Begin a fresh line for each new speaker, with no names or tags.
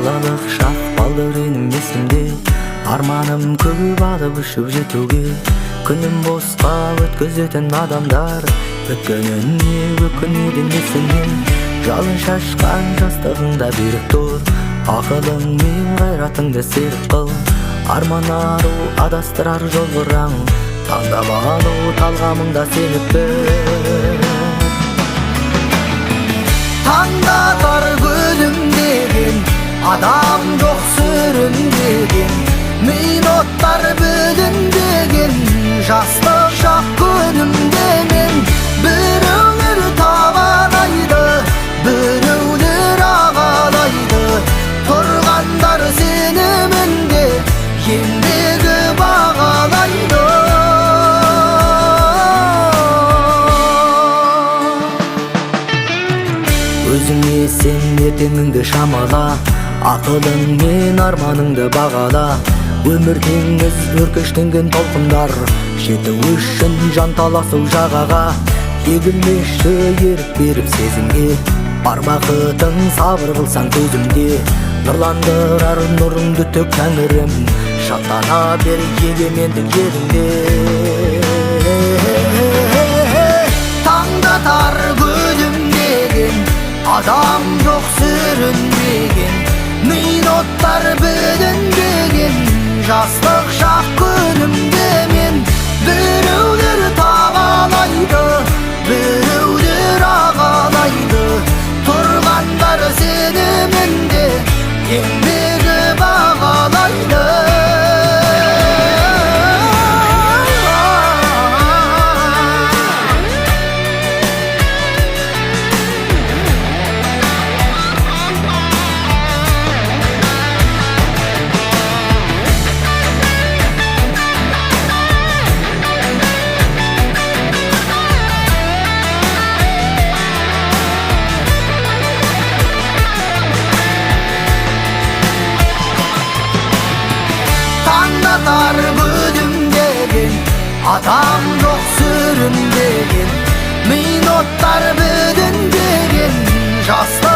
балалық шақ балдырыным есімде, арманым көп алып ұшып жетуге. Күнім босқа өткізетін адамдар өткеніне өкінеді несінен. Жалын шашқан жастығыңда берік тұр, ақылың мен қайратыңды серік қыл. Арман ару адастырар жол бұраң, таңдап алу талғамыңда сеніп біл. Таңдатар күлімдеген адам жоқ сүрінбеген, минуттар бүлінбеген жастық шақ күнімдеген. Біреулер табалайды, біреулер ағалайды, тұрғандар сенімінде еңбегі бағалайды. Өзіңе сен ертеңіңді шамала, ақылың мен арманыңды бағала. Өмір теңіз өркештенген толқындар, жету үшін жан таласу жағаға. Егілмеші ерік беріп сезімге, бар бақытың сабыр қылсаң төзімде. Нұрландырар нұрыңды төк тәңірім, шаттана бер егемендік еліңде. Таңдатар күлімдеген адам жоқ сүрінбеген, минуттар бүлінбеген жастық шақ күнімде мен. Біреулер табалайды, біреулер ағалайды, тұрғандар сенімінде еңбегі бағалайды. Таңдатар күлімдеген адам жоқ сүрінбеген, минуттар бүлінбеген жастық